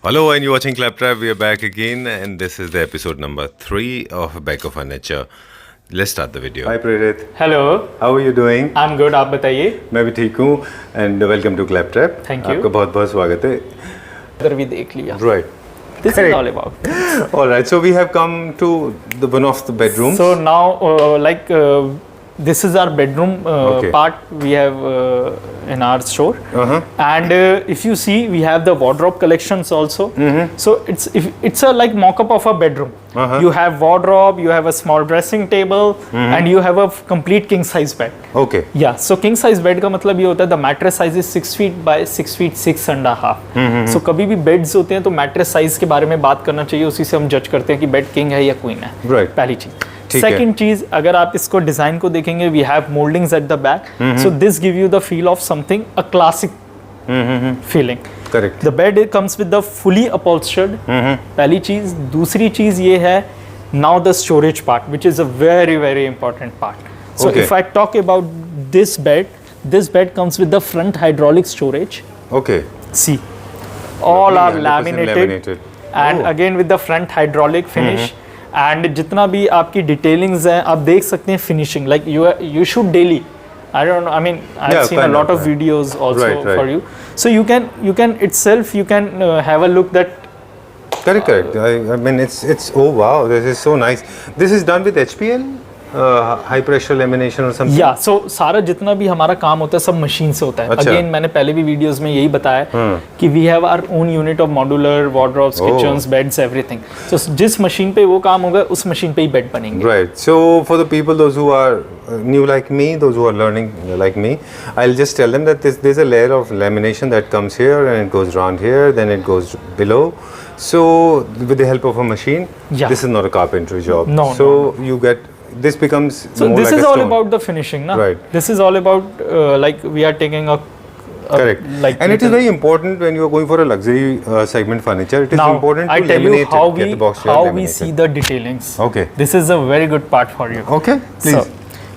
Hello, and you're watching Claptrap. We are back again, and this is the episode number 3 of Becco Furniture. Let's start the video. Hi Prerit. Hello How are you doing? I am good, आप बताइए. मैं भी ठीक हूँ and welcome to Claptrap. Thank you. आपका बहुत बहुत स्वागत है. इधर भी देख लिया. Right. This Correct. is all about. All right. So we have come to one of the bedrooms. So now, this is our bedroom Okay. part we have in our store. And if you see, we have the wardrobe collections also. So it's a like mock-up of a bedroom. You have wardrobe, you have a small dressing table, and you have a complete king size bed. Okay. Yeah, so king size bed का मतलब ये होता है the mattress size is 6 feet by 6 feet 6.5. So कभी भी beds होते हैं तो mattress size के बारे में बात करना चाहिए, उसी से हम जज करते हैं कि बेड किंग है या क्वीन है. Right. पहली चीज. ठीक है. सेकंड चीज, अगर आप इसको डिजाइन को देखेंगे, we have mouldings at the back, so this give you the feel of something a classic feeling. Correct. The bed comes with the fully upholstered. पहली चीज. दूसरी चीज ये है now the storage part, which is a very very important part. So Okay. If I talk about this bed comes with the front hydraulic storage. Okay. See, all are 100% laminated. And Oh. again with the front hydraulic finish. And जितना भी आपकी detailings हैं आप देख सकते हैं finishing like you should daily. I don't know, I mean I've Yeah, seen a kind lot of, of videos also Right. for you. So you can itself you can have a look that. Correct. I mean, it's oh wow, this is so nice. This is done with HPL, high pressure lamination or something. या सो सारा जितना भी हमारा काम होता है सब machine से होता है. अच्छा. अगेन मैंने पहले भी वीडियोस में यही बताया कि we have our own unit of modular wardrobes, kitchens, beds, everything. So जिस मशीन पे वो काम होगा उस मशीन पे ही बेड बनेंगे. Right. So for the people, those who are new like me, those who are learning like me, I'll just tell them that there's a layer of lamination that comes here and it goes around here, then it goes below. So with the help of a machine, Yeah. this is not a carpentry job. No, So no. you get, this becomes So more this like is a all stone. about the finishing, na? Right. This is all about like we are taking a Correct. like And it is little- very important when you are going for a luxury segment furniture. It is now important I to tell you laminate how it, get the box we laminated. see the detailings. Okay. This is a very good part for you. Okay, please. So,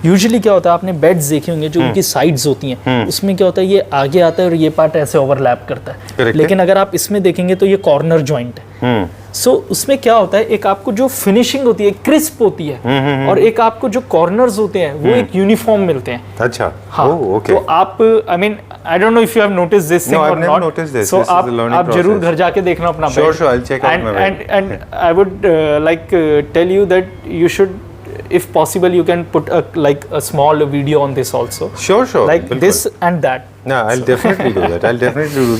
usually क्या होता है, आपने beds देखे होंगे जो उनकी sides होती हैं, उसमें क्या होता है ये आगे आता है और ये पार्ट ऐसे ओवरलैप करता है. Correct. लेकिन अगर आप इसमें देखेंगे तो ये कॉर्नर जॉइंट है. सो उसमें क्या होता है, एक आपको जो फिनिशिंग होती है क्रिस्प होती है, और एक आपको जो कॉर्नर्स होते हैं वो एक यूनिफॉर्म मिलते हैं. अच्छा. हाँ. Oh, okay. तो आप I mean I don't know if you have noticed this thing No, I've और never not. noticed this. So This is a learning आप जरूर process. घर जाके देखना अपना Sure, bed. sure, I'll check out my bed. And I would like tell you that you should, if possible, you can put a small video on this also. Sure. Like बिल्कुल. this and that. No, I'll definitely do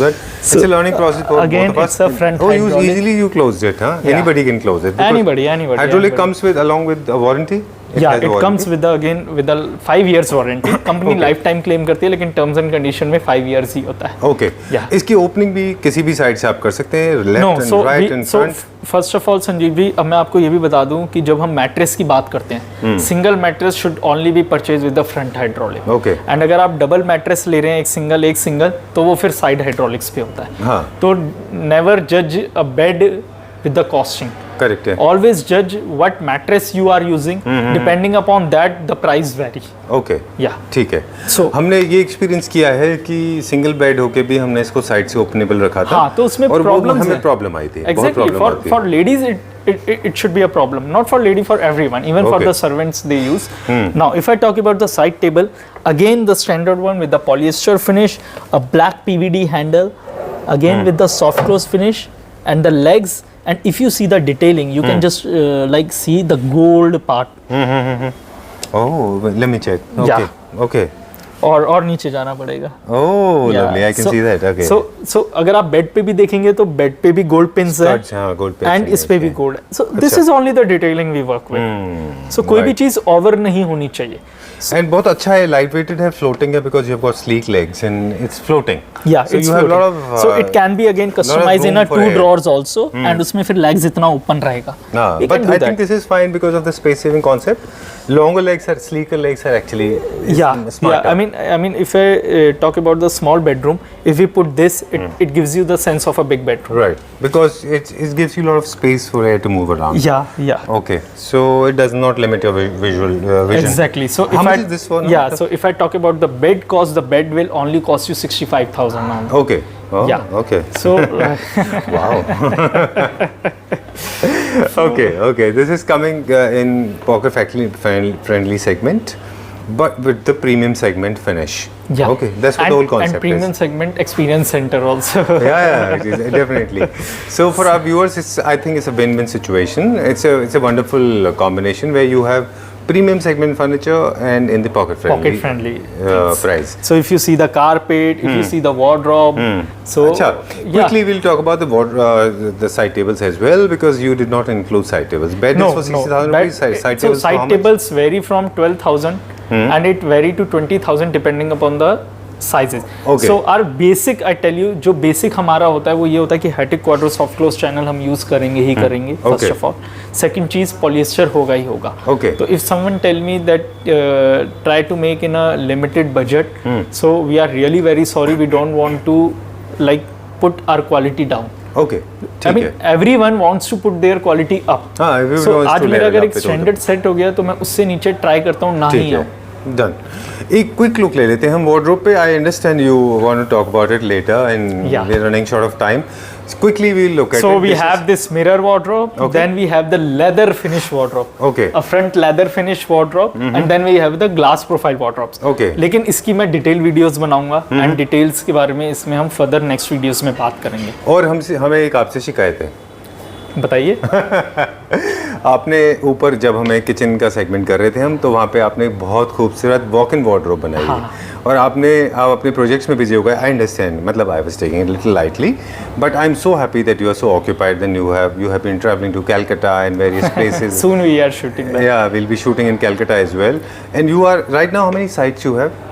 that. It's a learning process for again, both of us. it's a front Oh, hydraulic. easily you closed it, huh? Yeah. Anybody can close it. because Anybody. Hydraulic comes along with a warranty. Yeah, has a it warranty. comes with a 5 years warranty. Company Okay. lifetime claim करती है, लेकिन terms and condition में 5 years ही होता है. Okay. Yeah. इसकी opening भी किसी भी साइड से आप कर सकते हैं, No, left and right and so front. first of all, Sanjeev ji, अब मैं आपको ये भी बता दूं कि जब हम मैट्रेस की बात करते हैं, single mattress should only B purchase with the front hydraulic. Okay. And अगर आप डबल मैट्रेस ले रहे हैं, एक सिंगल, तो वो फिर साइड हाइड्रोलिक्स पे होता है. हाँ. तो नेवर जज a bed with the costing. Correct है. Always judge what mattress you are using. Depending upon that, the price vary. Okay. Yeah. ठीक है. So- हमने ये एक्सपीरियंस किया है कि सिंगल बेड होके भी हमने इसको साइड से ओपनेबल रखा था. हाँ, तो उसमें और वो problems हमें हैं. प्रॉब्लम आई थी. बहुत Exactly. प्रॉब्लम For आती for है. ladies, it should be a problem. Not for lady, for everyone. Even for Okay. the servants they use. Now, if I talk about the side table, again the standard one with the polyester finish, a black PVD handle, again with the soft close finish, and the legs. And if you see the detailing, you can just like see the gold part. Oh, let me check. Okay. Yeah. Okay. और नीचे जाना पड़ेगा. Oh, Yeah. lovely. I can So- see that. Okay. So अगर आप bed पे भी देखेंगे तो बेड पे भी गोल्ड पिन्स है, Studs, हाँ, gold pins एंड हैं इस पे भी इसमें. गोल्ड है. So this is only the detailing we work with. So कोई भी right. चीज ओवर नहीं होनी चाहिए. And बहुत अच्छा है, light weighted है, floating है because you've got sleek legs and it's floating. Yeah, So it's you have a lot floating. of. So it can be again customized in a room for 2 air. drawers also, and उसमें फिर legs इतना open रहेगा. Nah, We but can do I think that. this is fine because of the space saving concept. Longer legs are sleeker legs are actually Yeah, smarter. I mean, if I talk about the small bedroom, if we put this, it gives you the sense of a big bedroom. Right, because it gives you a lot of space for air to move around. Yeah. Okay, so it does not limit your visual vision. Exactly. So How if much is this one? Yeah. So if I talk about the bed cost, the bed will only cost you 65,000 now. Okay. Oh, Yeah. okay. So Wow. Okay. This is coming in pocket friendly segment, but with the premium segment finish. yeah. Okay, that's what the whole concept and premium is. segment experience center also. Yeah, it is, definitely. So for our viewers, I think it's a win-win situation. It's a wonderful combination where you have premium segment furniture and in the pocket Pocket friendly price. So if you see the carpet, if you see the wardrobe, so Acha, quickly we'll talk about the side tables as well, because you did not include side tables. Bed is for 60,000 rupees. Side so tables for how side much? tables vary from 12,000 and it vary to 20,000 depending upon the sizes. Okay. So our basic, I tell you, जो basic हमारा होता है वो ये होता है कि Hatic Quadro soft close channel हम use करेंगे ही करेंगे first Okay. of all. Second चीज polyester होगा ही होगा. Okay. So if someone tell me that try to make in a limited budget, so we are really very sorry, we don't want to like put our quality down. Okay. I ठीक mean है. everyone wants to put their quality up. हाँ, everyone So wants आज to मेरा level अगर up एक it all. Standard set हो गया तो मैं उससे नीचे ट्राई करता हूँ ना ही ठीक आऊँ. है. Done. एक क्विक लुक ले लेते हैं हम वार्डरोब पे. I understand you want to talk about it later and Yeah. We are running short of time. Quickly we'll look at So it. we This have this mirror wardrobe, Okay. then we have the leather finish wardrobe. Okay. A front leather finish wardrobe and then we have the glass profile wardrobes. Okay. लेकिन इसकी मैं detail videos बनाऊंगा and details के बारे में इसमें हम further next videos में बात करेंगे. और हमें एक आपसे शिकायत है. बताइए. आपने ऊपर जब हमें किचन का सेगमेंट कर रहे थे हम, तो वहाँ पे आपने बहुत खूबसूरत वॉक इन वार्डरोब बनाई है. और आप अपने प्रोजेक्ट्स में बिजी हो गए. आई अंडरस्टैंड, मतलब I was taking it little lightly, but I am so happy that you are so occupied. Then you have been traveling to Calcutta and various places. Soon we are shooting that. Yeah, we'll be shooting in Calcutta as well. And you are right now, how many sites you have?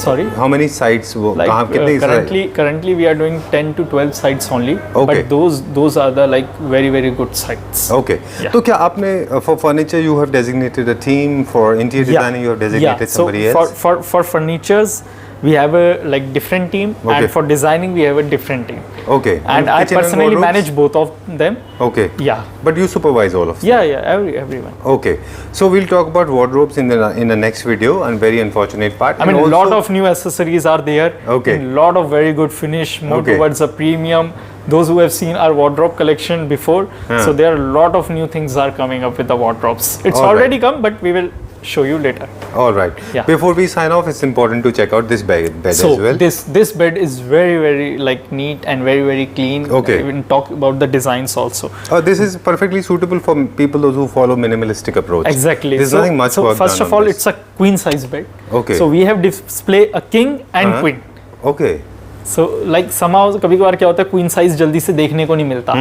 Sorry. How many sites? Like कहाँ कितने currently we are doing 10 to 12 sites only. Okay. But those are the like very good sites. Okay. Yeah. तो क्या आपने for furniture you have designated a team, for interior designing you have designated somebody so else? for furnitures we have a like different team, Okay. and for designing we have a different team. Okay. And I kitchen personally wardrobes? manage both of them. Okay. Yeah. But you supervise all of them? Yeah, everyone. Okay. So we'll talk about wardrobes in the next video, and very unfortunate part. I mean, And a lot also- of new accessories are there. Okay. A lot of very good finish, more Okay. towards a premium. Those who have seen our wardrobe collection before, so there are a lot of new things are coming up with the wardrobes. It's All right. already come, but we will show you later. All right. Yeah. Before we sign off, it's important to check out this bed So as well. this bed is very like neat and very clean. Okay. Even talk about the designs also. This is perfectly suitable for people those who follow minimalistic approach. Exactly. There's nothing much so work first done of on all, this. it's a queen size bed. Okay. So we have display a king and queen. Okay. So like somehow कभी कभार क्या होता है queen size जल्दी से देखने को नहीं मिलता,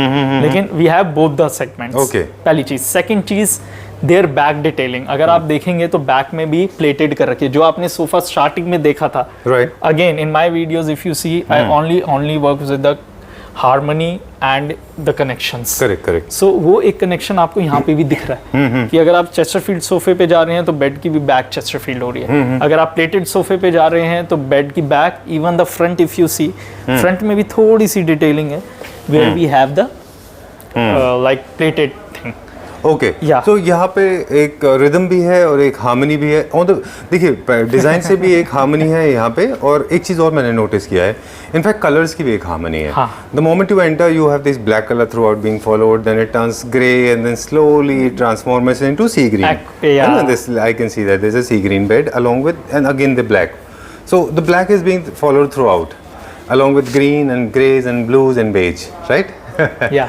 लेकिन we have both the segments. Okay. पहली चीज. सेकंड चीज, देयर बैक डिटेलिंग. अगर आप देखेंगे तो बैक में भी प्लेटेड कर रखी है, जो आपने सोफा स्टार्टिंग में देखा था. Right. Again in my videos if you see, I only work with the harmony and the connections. Correct. So वो एक कनेक्शन आपको यहाँ पे भी दिख रहा है कि अगर आप चेस्टरफील्ड सोफे पे जा रहे हैं तो बेड की भी बैक चेस्टरफील्ड हो रही है. अगर आप प्लेटेड सोफे पे जा रहे हैं तो बेड की back, even the front if you see, front में भी थोड़ी सी डिटेलिंग है where we have the like plated thing. Okay. Yeah. तो यहाँ पे एक रिदम भी है और एक हार्मनी भी है. ऑन द देखिए डिजाइन से भी एक हार्मनी है यहाँ पे. और एक चीज़ और मैंने नोटिस किया है, इनफैक्ट कलर्स की भी एक हार्मनी है. हाँ. The moment you enter you have this black colour throughout being followed, then it turns grey and then slowly it transforms into sea green. Yeah. And this I can see that there's a sea green bed along with, and again the black. So the black is being followed throughout, along with green and greys and blues and beige, right? या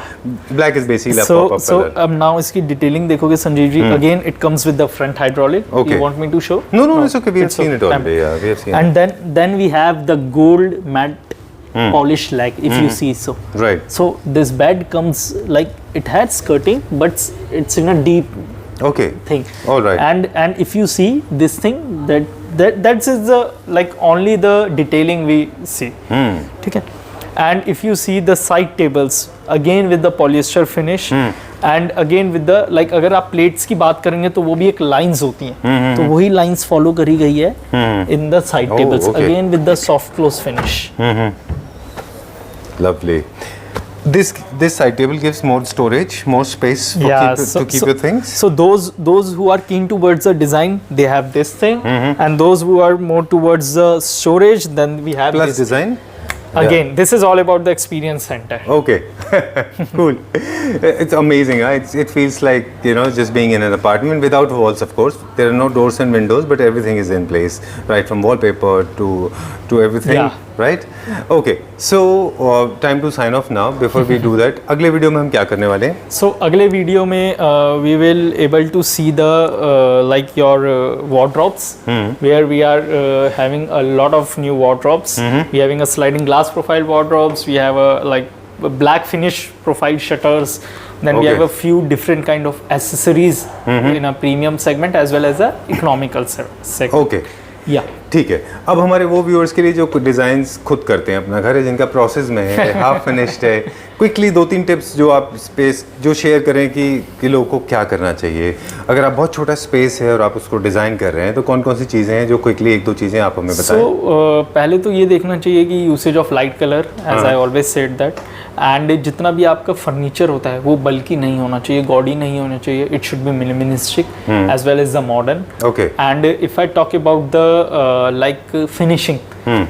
Black is basically a so pop-up so color. अब now इसकी detailing देखोगे Sanjeev ji. Again it comes with the front hydraulic. Okay. You want me to show? No, it's okay. We have It's seen okay. it already. Yeah, we have seen And then we have the gold matte polished leg, if you see so. it. Right. So this bed comes like it had skirting, but it's in a deep Okay. thing. All right. And if you see this thing, that is the like only the detailing we see. ठीक है. And if you see the side tables, again with the polyester finish, and again with the like अगर आप plates की बात करेंगे तो वो भी एक lines होती हैं, तो वही lines follow करी गई है in the side Oh, tables. okay. Again with the soft close finish. Lovely. This side table gives more storage, more space for to keep your things. So those who are keen towards the design, they have this thing, and those who are more towards the storage, then we have Plus this. design. Again, this is all about the experience center. Okay, cool. It's amazing. Huh? It feels like, you know, just being in an apartment without walls, of course. There are no doors and windows, but everything is in place, right? From wallpaper to everything, Yeah. right? Okay, so time to sign off now. Before we do that, अगले video में हम क्या करने वाले हैं? So अगले video में we will able to see the like your wardrobes, where we are having a lot of new wardrobes. We having a sliding glass profile wardrobes. We have a like black finish profile shutters. Then we Okay. have a few different kind of accessories in a premium segment as well as a economical segment. Okay. Yeah. ठीक है. अब हमारे वो viewers के लिए जो designs खुद करते हैं अपना घर है, जिनका प्रोसेस में है, हाफ फिनिश्ड है, क्विकली 2-3 टिप्स जो आप स्पेस जो शेयर करें कि लोगों को क्या करना चाहिए. अगर आप बहुत छोटा स्पेस है और आप उसको डिज़ाइन कर रहे हैं तो कौन कौन सी चीज़ें हैं जो क्विकली 1-2 चीज़ें आप हमें बताएं. पहले तो ये देखना चाहिए कि usage of light colour, as I always said that, and जितना भी आपका फर्नीचर होता है वो बल्कि नहीं होना चाहिए, गॉडी नहीं होना चाहिए. It should be minimalistic as well as the modern. Okay. And if I talk about the like finishing,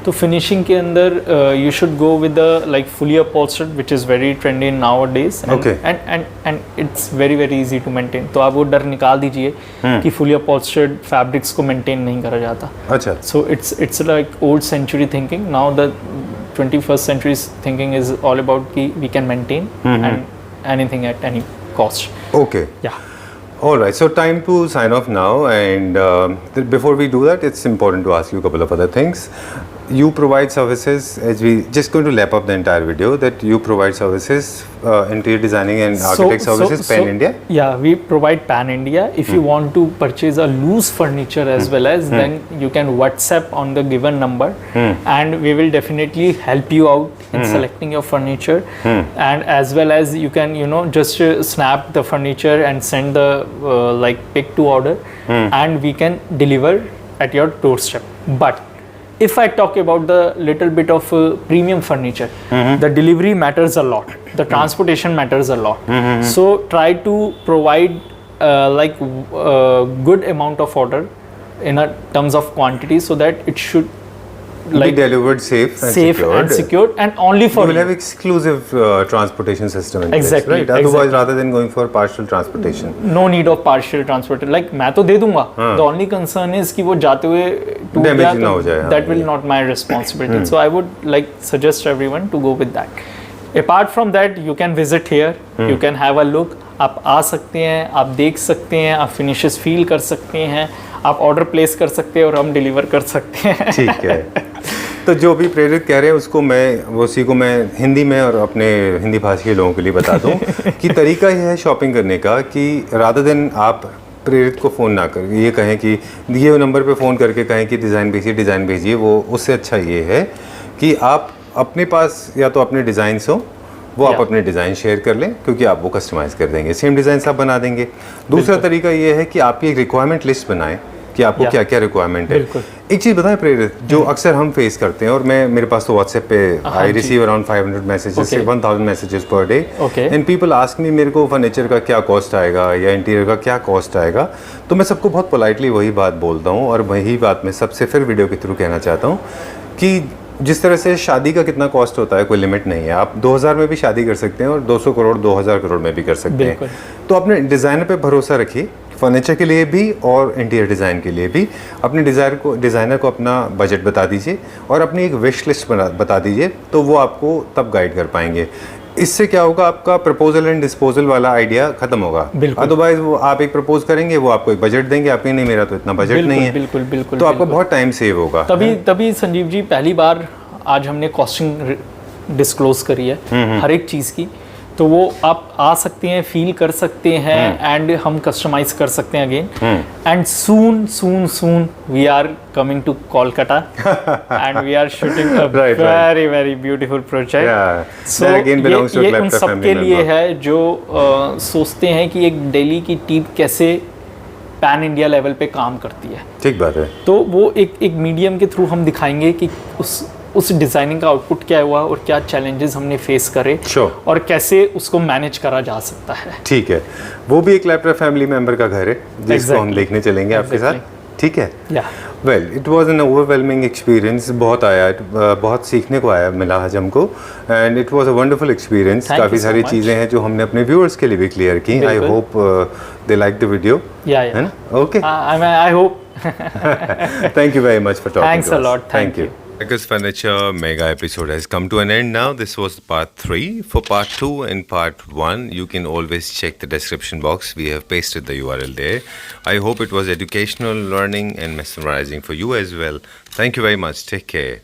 तो फिनिशिंग के अंदर you should go with the like fully upholstered, which is very trendy in nowadays, and it's very very easy to maintain. तो आप वो डर निकाल दीजिए कि फुली अपहोल्स्टर्ड फैब्रिक्स को मेंटेन नहीं करा जाता. अच्छा. So it's like old century thinking. Now the 21st century thinking is all about ki we can maintain and anything at any cost. Okay. Yeah. All right, so time to sign off now, and before we do that, it's important to ask you a couple of other things. You provide services, as we just going to lap up the entire video, that you provide services, interior designing and architect services, Pan India. Yeah, we provide Pan India. If you want to purchase a loose furniture as well as, then you can WhatsApp on the given number, and we will definitely help you out in selecting your furniture, and as well as you can, you know, just snap the furniture and send the like pick to order, and we can deliver at your doorstep. But if I talk about the little bit of premium furniture, the delivery matters a lot, the transportation matters a lot. So try to provide like good amount of order in a terms of quantity, so that it should Be delivered safe and secured, and only for you will have exclusive transportation system in Exactly, place, right? Otherwise, exactly. rather than going for partial transportation. no need of partial transport. Like मैं तो दे दूंगा. The only concern is कि वो जाते हुए टूट Damage गया ना हो जाए, that will not my responsibility. So I would like suggest everyone to go with that. Apart from that, you can visit here. You can have a look. आप आ सकते हैं, आप देख सकते हैं, आप फिनिशेस फील कर सकते हैं, आप ऑर्डर प्लेस कर सकते हैं और हम डिलीवर कर सकते हैं. ठीक है. तो जो भी प्रेरित कह रहे हैं उसको उसी को मैं हिंदी में और अपने हिंदी भाषी के लोगों के लिए बता दूं कि तरीका यह है शॉपिंग करने का कि रादर देन आप प्रेरित को फ़ोन ना कर ये कहें कि ये नंबर पे फ़ोन करके कहें कि डिज़ाइन भेजिए, वो उससे अच्छा ये है कि आप अपने पास या तो अपने डिज़ाइंस हो, वो आप अपने डिज़ाइन शेयर कर लें, क्योंकि आप वो कस्टमाइज़ कर देंगे, सेम डिज़ाइन आप बना देंगे. दूसरा तरीका ये है कि आपकी एक रिक्वायरमेंट लिस्ट बनाएं कि आपको क्या क्या रिक्वायरमेंट है. एक चीज़ बताएं प्रेरित, जो अक्सर हम फेस करते हैं, और मेरे पास तो व्हाट्सएप पे आई रिसीव अराउंड 500 मैसेजेस से 1000 messages per day, and people ask me मेरे को फर्नीचर का क्या कॉस्ट आएगा या इंटीरियर का क्या कॉस्ट आएगा. तो मैं सबको बहुत पोलाइटली वही बात बोलता हूँ, और वही बात मैं सबसे फिर वीडियो के थ्रू कहना चाहता हूँ कि जिस तरह से शादी का कितना कॉस्ट होता है कोई लिमिट नहीं है. आप 2000 में भी शादी कर सकते हैं और 200 करोड़ 2000 करोड़ में भी कर सकते हैं. तो अपने डिज़ाइनर पे भरोसा रखिए, फर्नीचर के लिए भी और इंटीरियर डिज़ाइन के लिए भी. अपने डिज़ाइनर को अपना बजट बता दीजिए और अपनी एक विश लिस्ट बता दीजिए, तो वो आपको तब गाइड कर पाएंगे. इससे क्या होगा, आपका प्रपोजल एंड डिस्पोजल वाला आइडिया खत्म होगा. अदरवाइज वो आप एक प्रपोज करेंगे, वो आपको एक बजट देंगे, आप नहीं मेरा तो इतना बजट नहीं है, बिल्कुल. तो आपको बहुत टाइम सेव होगा. तभी संजीव जी पहली बार आज हमने कॉस्टिंग डिस्क्लोज करी है हर एक चीज़ की, तो वो आप आ सकते हैं, फील कर सकते हैं, एंड हम कस्टमाइज कर सकते हैं again. And soon we are coming to Kolkata and we are shooting a very very beautiful project. So ये उन सबके लिए है जो सोचते हैं कि एक दिल्ली की टीम कैसे पैन इंडिया लेवल पे काम करती है. ठीक बात है. तो वो एक मीडियम के थ्रू हम दिखाएंगे कि उस डिज़ाइनिंग का आउटपुट क्या हुआ और क्या चैलेंजेस हमने फेस करे, और कैसे उसको मैनेज करा जा सकता है. ठीक है. वो भी एक लैपटॉप फैमिली मेंबर का घर है जिसको हम देखने चलेंगे आपके साथ. ठीक है. Well it was an overwhelming experience, बहुत आया, बहुत सीखने को आया मिला आज हमको, and it was a wonderful experience. Thank you काफ़ी so सारी much. चीज़ें हैं जो हमने अपने व्यूअर्स के लिए भी क्लियर की। आई बिल्कुल। Hope they like the video, Yeah, है yeah. ना? Okay, I hope. thank you very much for talking Thanks to a us. lot. Thank you. Because Furniture mega episode has come to an end now. This was part 3. For part 2 and part 1, you can always check the description box. We have pasted the URL there. I hope it was educational, learning and mesmerizing for you as well. Thank you very much. Take care.